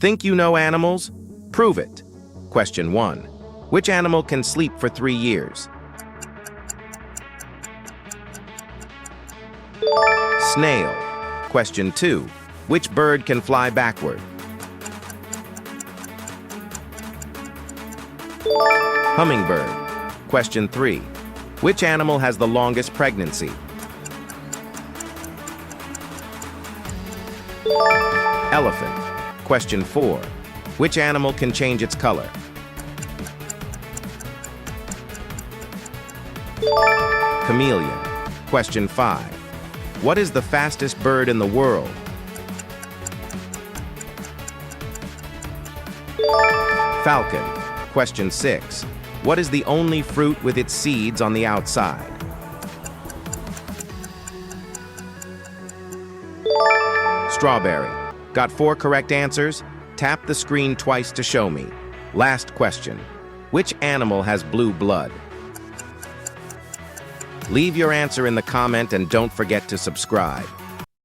Think you know animals? Prove it. Question 1. Which animal can sleep for 3 years? Snail. Question 2. Which bird can fly backward? Hummingbird. Question 3. Which animal has the longest pregnancy? Elephant. Question 4. Which animal can change its color? Chameleon. Question 5. What is the fastest bird in the world? Falcon. Question 6. What is the only fruit with its seeds on the outside? Strawberry. Got 4 correct answers? Tap the screen twice to show me. Last question. Which animal has blue blood? Leave your answer in the comment and don't forget to subscribe.